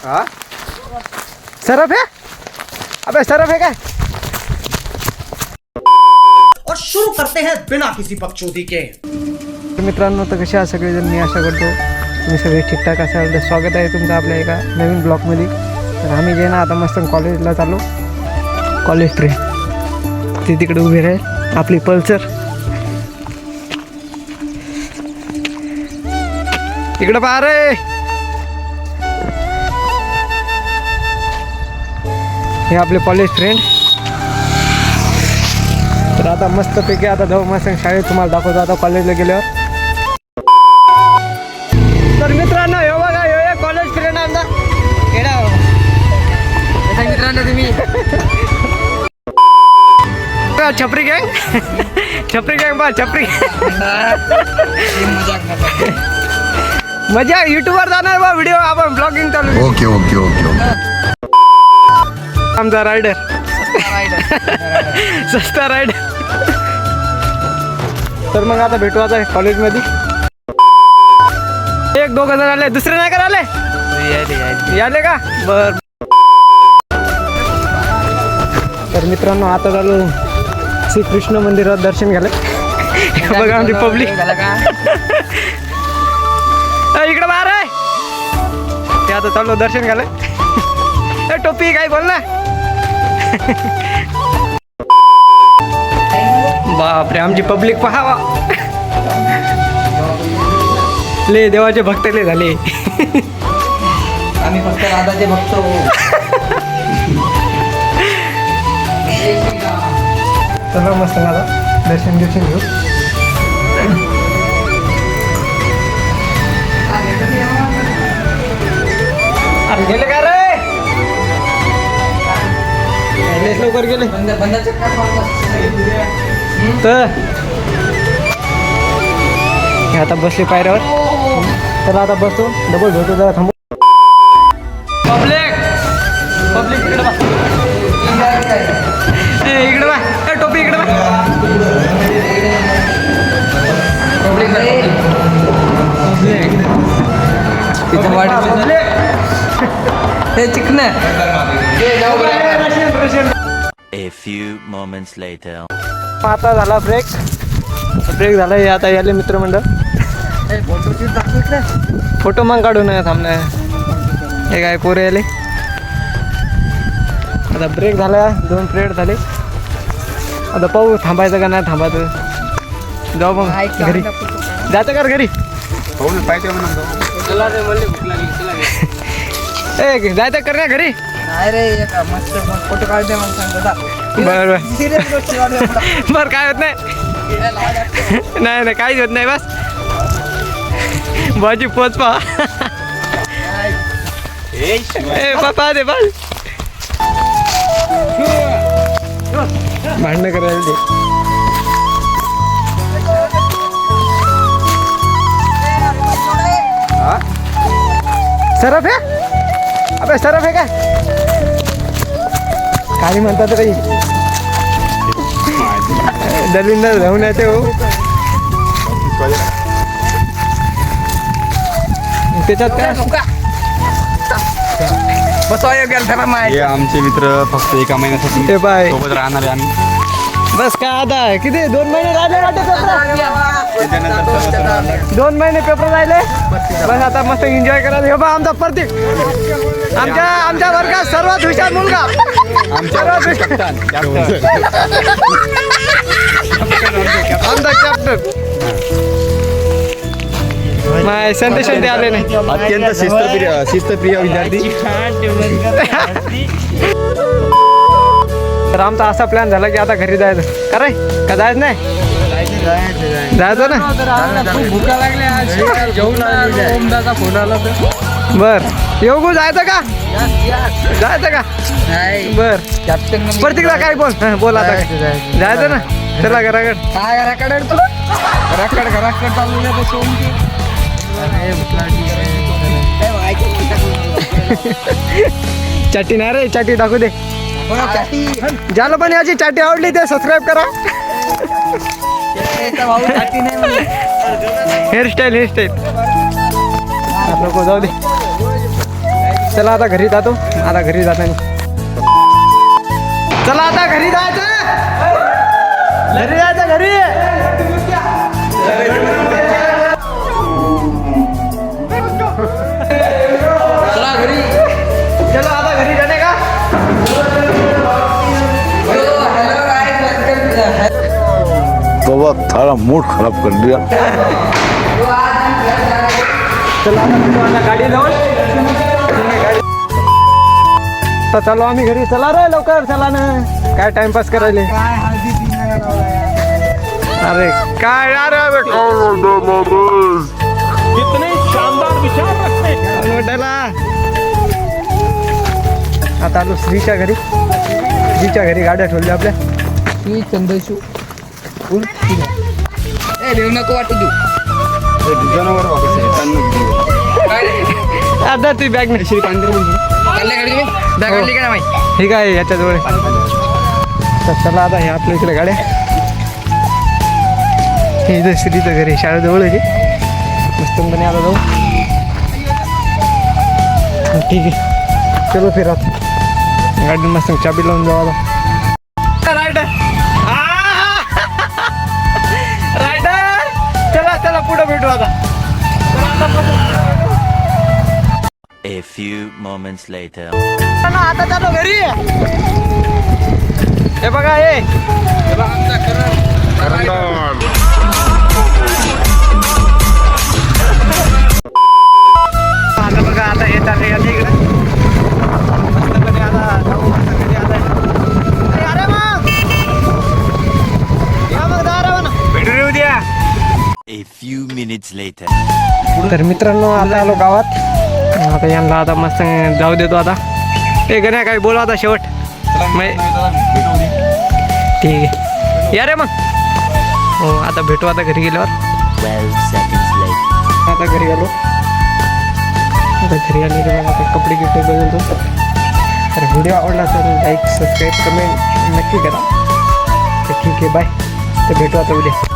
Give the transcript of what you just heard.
हाँ सरफ है, अबे सरफ है काय? और शुरू करते हैं बिना किसी बकचोदी के। मित्रांनो, तर कसे आहात सगळेजण? मी आशा करतो तुम्ही सगळे ठीकठाक असाल. तर स्वागत आहे तुमचं आपल्या एका नवीन ब्लॉगमध्ये. तर आम्ही जे ना आता मस्त कॉलेजला चाललो. कॉलेज ट्रेन ती तिकडे उभी राहील, आपली पल्सर इकडं पहा रे. हे आपले कॉलेज फ्रेंड. तर आता मस्तपैकी आता जाऊ मस्त शाळेत, तुम्हाला दाखवतो आता कॉलेजला गेल्यावर. तर मित्रांनो, हे बघा, हे कॉलेज फ्रेंड आमचा येडा मित्रांनो. तुम्ही छपरी गँग, छपरी गँग बा, छपरी मजा. युट्यूबवर जाणार बा व्हिडिओ, आपण ब्लॉगिंग चालू. Okay okay okay okay. आमचा रायडर सस्ता रायडर. तर मग आता भेटू आता कॉलेजमध्ये. एक दोघं जण आले, दुसरे नाही का आले? याले का? बर. तर मित्रांनो, आता झालो श्रीकृष्ण मंदिरात दर्शन घ्यायला. बघा आमची पब्लिक इकडे बाहेर आहे. ते आता चाललो दर्शन घ्यायला. टोपी काय बोल ना. बापरे, आमची पब्लिक पहावा. ले देवाचे भक्त ले झाले. आम्ही फक्त राधाचे भक्त हो. चला मस्त मला दर्शन घेऊ. अरे गेले का रे? लवकर गेले तर आता बसले पायऱ्यावर. तर आता बसतो, डबल भेटू, जरा थांबू. पब्लिक पब्लिक इकडे बा, इकडे बा, टोपी इकडे बा. हे chicken A few moments later. आता झाला ब्रेक झाला. हे आता याले मित्रमंडळ. फोटो मग काढू नये थांबणार. हे काय पोरे आले. आता ब्रेक झाला, 2 पिरियड झाले. आता पाहू थांबायचं का नाही थांबायचं. जाऊ मग घरी. जातं का घरी? ए जायचं कर ना घरी. नाही रे, मस्त फोटो काढते मग सांग. बरं बरं काय होत नाही. नाही काहीच होत नाही. बस बाजी पोच पा. ए पापा दे बस. भांडणं करायला ते. सरफ आहे, अबे सरफ आहे काय? काही म्हणतात काही दलिंदर जाऊन येते हो. त्याच्यात काय बसवाय गेल माहिती. आमचे मित्र फक्त एका महिन्यासाठी ते बाय सोबत राहणार आहे आम्ही. बस काय आता किती 2 महिने राहिले वाटते पेपर. 2 महिने पेपर राहिले. बस आता मस्त एन्जॉय करायला. हे बा आमचा प्रतीक, आमच्या वर्गात सर्वात हुशार मुलगा, सर्वात हुशार आमचा कॅप्टन. माय संदेश ते आले नाही. अत्यंत शिस्तप्रिय विद्यार्थी. तर आमचा असा प्लॅन झाला की आता घरी जायचं. का रे, का जायचं नाही? जायचं ना. भूका लागल्या. जेवणाचा फोन आला तर बर येऊ गो. जायचं का? जायचं का? बर कॅप्टन प्रतीकला काय बोल. बोल आता. जायचं ना. चला घराकड. काय घराकडे तुला घराकडे चालू चाटी नाही रे, चाटी टाकू दे. ज्याला पण याची चाटी आवडली ते सबस्क्राईब करा. हेअरस्टाईल नको जाऊ दे. चला आता घरी जातो. आता घरी जाताना चला आता घरी जायचं. घरी जायचं घरी. चला घरी. चला आता घरी जाणे का. बाबा थारा मूड खराब कर दिया. चला आता तुम्हाला गाडी लावून आता चालू आम्ही घरी. चला रे लवकर चला ना. काय टाइमपास करायले. अरे काय यार आता आलो श्रीच्या घरी. श्रीच्या घरी गाड्या ठेवल्या आपल्या. श्री चंद्रशू देऊ नको वाटू देऊ. जनावर वापस आहे. आता ती बॅग नाही. श्री पांढरे काढले गाडी तुम्ही बॅग काढली का नाही माहिती. ठीक आहे याच्याजवळ. तर चला आता हे आपल्या इकडे गाड्या. हे इथं श्रीचं घरी शाळेजवळ आहे. मस्तपणे आता जाऊ. ठीक आहे चलो फिरा. गाडी मस्त चाबी लावून जाऊ आता. रायडर रायडर चला चला पुढे भेटू आता. A few moments later. आता चालू घरी. हे बघा हे आता बघा आता हे चालले याच्या इकडे. मस्तपणे आता जाऊ आता घरी. आता अरे मग या मग दारावर भेटून येऊ द्या. A few minutes later. तर मित्रांनो आता आलो गावात. आता यांना आता मस्त जाऊ देतो आता. ते गण्या काही बोला आता शेवट. ठीक आहे या रे मग. हो आता भेटू आता घरी गेल्यावर. 12 seconds later. आता घरी आलो. आता घरी आले तर आता कपडे गिफ्ट बदलतो. तर व्हिडिओ आवडला तर लाईक सबस्क्राईब कमेंट नक्की करा. तर ठीक आहे बाय. तर भेटू आता उद्या.